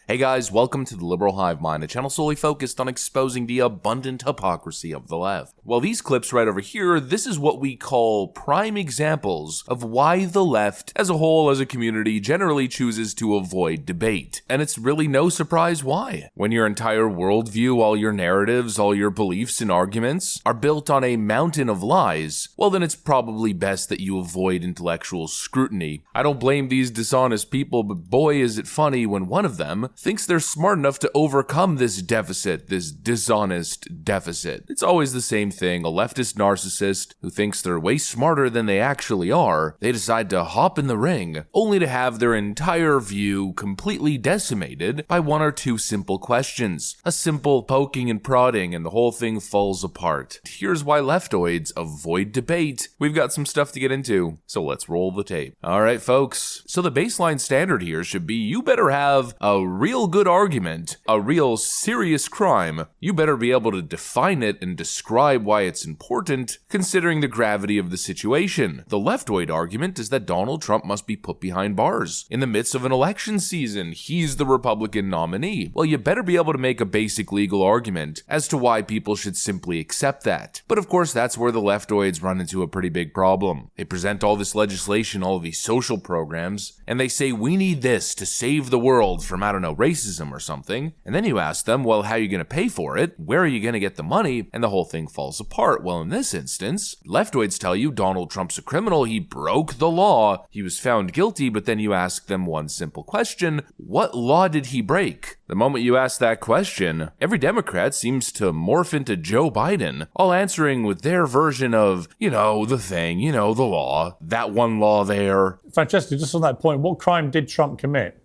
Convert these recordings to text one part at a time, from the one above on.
Hey guys, welcome to the Liberal Hive Mind, a channel solely focused on exposing the abundant hypocrisy of the left. Well, these clips right over here, this is what we call prime examples of why the left, as a whole, as a community, generally chooses to avoid debate. And it's really no surprise why. When your entire worldview, all your narratives, all your beliefs and arguments are built on a mountain of lies, well then it's probably best that you avoid intellectual scrutiny. I don't blame these dishonest people, but boy is it funny when one of them thinks they're smart enough to overcome this deficit, this dishonest deficit. It's always the same thing, a leftist narcissist who thinks they're way smarter than they actually are. They decide to hop in the ring, only to have their entire view completely decimated by one or two simple questions. A simple poking and prodding and the whole thing falls apart. Here's why leftoids avoid debate. We've got some stuff to get into, so let's roll the tape. Alright folks, so the baseline standard here should be you better have a real good argument, a real serious crime. You better be able to define it and describe why it's important, considering the gravity of the situation. The leftoid argument is that Donald Trump must be put behind bars. In the midst of an election season, he's the Republican nominee. Well, you better be able to make a basic legal argument as to why people should simply accept that. But of course, that's where the leftoids run into a pretty big problem. They present all this legislation, all of these social programs, and they say, we need this to save the world from, I don't know, racism or something. And then you ask them, well, how are you going to pay for it? Where are you going to get the money? And the whole thing falls apart. Well, in this instance, leftoids tell you Donald Trump's a criminal. He broke the law. He was found guilty. But then you ask them one simple question. What law did he break? The moment you ask that question, every Democrat seems to morph into Joe Biden, all answering with their version of, the thing, the law, that one law there. Francesca, just on that point, what crime did Trump commit?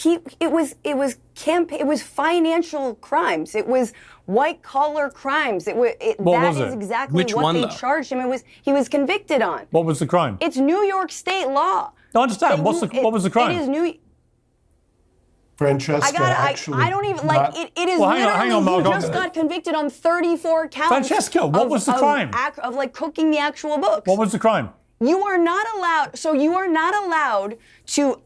It was financial crimes. It was white collar crimes. That is exactly what they charged him. He was convicted on. What was the crime? It's New York State law. I understand. What was the crime? It is New. Francesca, I don't even like it. It is hang on, Mark, he just got convicted on 34 counts. Francesca, what was the crime? Of cooking the actual books. What was the crime? You are not allowed. So you are not allowed to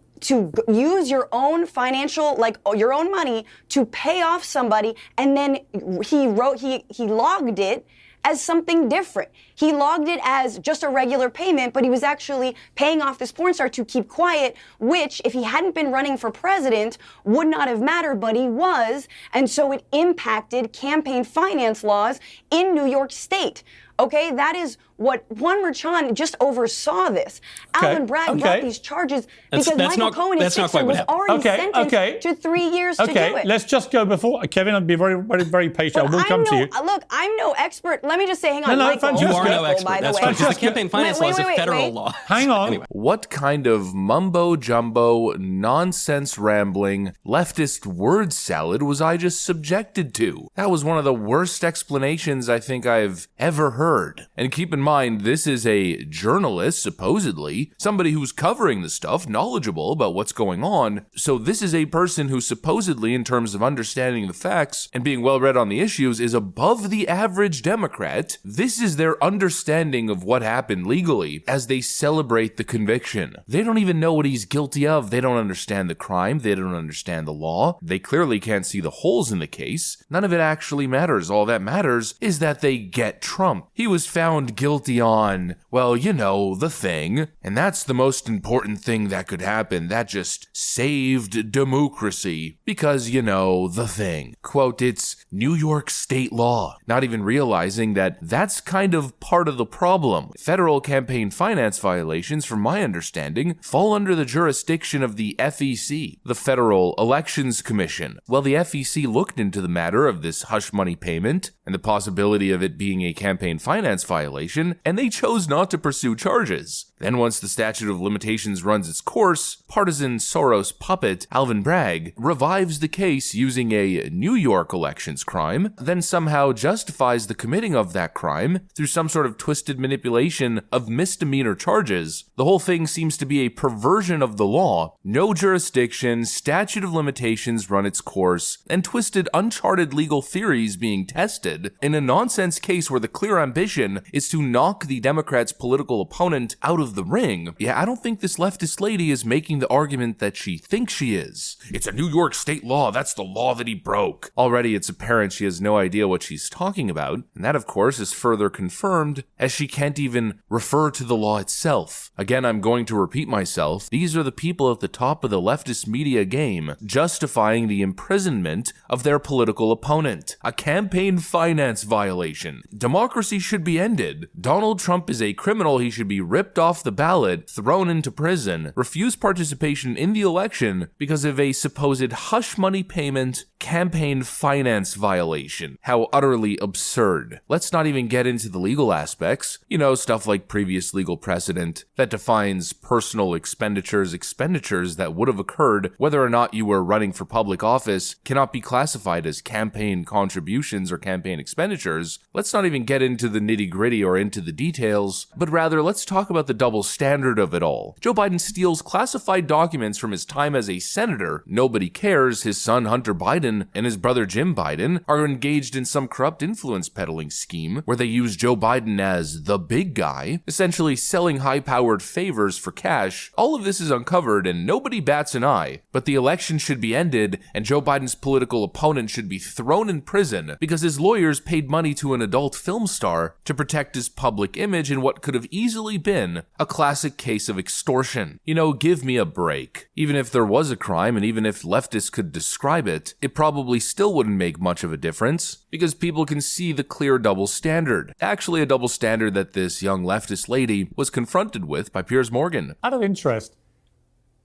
use your own financial, your own money to pay off somebody, and then he logged it as something different. He logged it as just a regular payment, but he was actually paying off this porn star to keep quiet, which, if he hadn't been running for president, would not have mattered, but he was, and so it impacted campaign finance laws in New York State. Okay, that is what Juan Merchan just oversaw this. Alvin Bragg brought these charges because Michael Cohen, his fixer, was already sentenced to 3 years to do it. Okay, let's just go before, Kevin, I'll be very, very, very patient. I will come to you. Look, I'm no expert. Let me just say, hang on, Michael. You are no expert. By the way. Because the campaign finance law is a federal law. Hang on. Anyway. What kind of mumbo-jumbo, nonsense-rambling, leftist word salad was I just subjected to? That was one of the worst explanations I think I've ever heard. And keep in mind, this is a journalist, supposedly, somebody who's covering the stuff, knowledgeable about what's going on. So this is a person who supposedly, in terms of understanding the facts and being well read on the issues, is above the average Democrat. This is their understanding of what happened legally as they celebrate the conviction. They don't even know what he's guilty of. They don't understand the crime. They don't understand the law. They clearly can't see the holes in the case. None of it actually matters. All that matters is that they get Trump. He was found guilty on, well, the thing. And that's the most important thing that could happen. That just saved democracy. Because, the thing. Quote, it's New York state law. Not even realizing that that's kind of part of the problem. Federal campaign finance violations, from my understanding, fall under the jurisdiction of the FEC, the Federal Elections Commission. Well, the FEC looked into the matter of this hush money payment and the possibility of it being a campaign finance violation, and they chose not to pursue charges. Then once the statute of limitations runs its course, partisan Soros puppet Alvin Bragg revives the case using a New York elections crime, then somehow justifies the committing of that crime through some sort of twisted manipulation of misdemeanor charges. The whole thing seems to be a perversion of the law, no jurisdiction, statute of limitations run its course, and twisted uncharted legal theories being tested in a nonsense case where the clear ambition is to knock the Democrats' political opponent out of of the ring, yeah, I don't think this leftist lady is making the argument that she thinks she is. It's a New York state law, that's the law that he broke. Already it's apparent she has no idea what she's talking about, and that of course is further confirmed as she can't even refer to the law itself. Again, I'm going to repeat myself, these are the people at the top of the leftist media game justifying the imprisonment of their political opponent. A campaign finance violation. Democracy should be ended. Donald Trump is a criminal, he should be ripped off the ballot, thrown into prison, refuse participation in the election because of a supposed hush money payment campaign finance violation. How utterly absurd. Let's not even get into the legal aspects. You know, stuff like previous legal precedent that defines personal expenditures that would have occurred whether or not you were running for public office cannot be classified as campaign contributions or campaign expenditures. Let's not even get into the nitty-gritty or into the details, but rather let's talk about the double standard of it all. Joe Biden steals classified documents from his time as a senator. Nobody cares. His son Hunter Biden and his brother Jim Biden are engaged in some corrupt influence peddling scheme where they use Joe Biden as the big guy, essentially selling high-powered favors for cash. All of this is uncovered and nobody bats an eye, but the election should be ended and Joe Biden's political opponent should be thrown in prison because his lawyers paid money to an adult film star to protect his public image in what could have easily been a classic case of extortion. You know, give me a break. Even if there was a crime and even if leftists could describe it, it probably still wouldn't make much of a difference because people can see the clear double standard. Actually, a double standard that this young leftist lady was confronted with by Piers Morgan. Out of interest,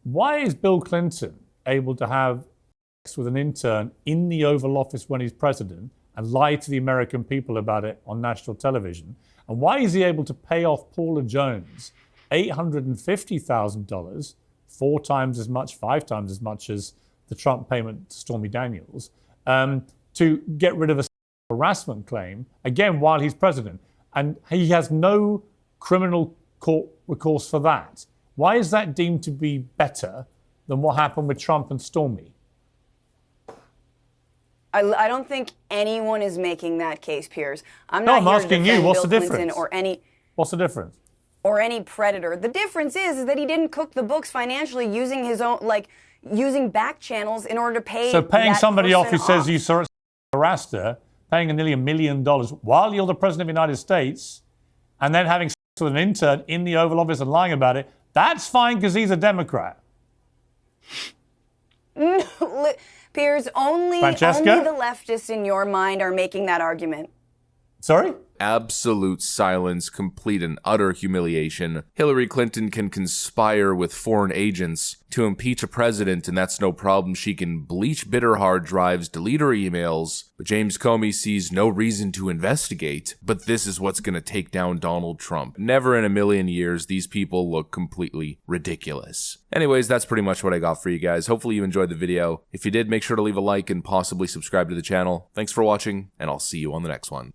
why is Bill Clinton able to have sex with an intern in the Oval Office when he's president and lie to the American people about it on national television? And why is he able to pay off Paula Jones $850,000, 4 times as much, 5 times as much as the Trump payment to Stormy Daniels, to get rid of a harassment claim, again, while he's president? And he has no criminal court recourse for that. Why is that deemed to be better than what happened with Trump and Stormy? I don't think anyone is making that case, Piers. I'm No, not I'm here asking to you, defend what's Bill the Clinton difference? What's the difference? Or any predator. The difference is that he didn't cook the books financially using his own, using back channels in order to pay. So paying that somebody off who person says you harassed her, paying nearly $1 million while you're the president of the United States, and then having sex with an intern in the Oval Office and lying about it, that's fine because he's a Democrat. Piers, only the leftists in your mind are making that argument. Sorry? Absolute silence, complete and utter humiliation. Hillary Clinton can conspire with foreign agents to impeach a president, and that's no problem. She can bleach bitter hard drives, delete her emails, but James Comey sees no reason to investigate. But this is what's going to take down Donald Trump. Never in a million years, these people look completely ridiculous. Anyways, that's pretty much what I got for you guys. Hopefully you enjoyed the video. If you did, make sure to leave a like and possibly subscribe to the channel. Thanks for watching, and I'll see you on the next one.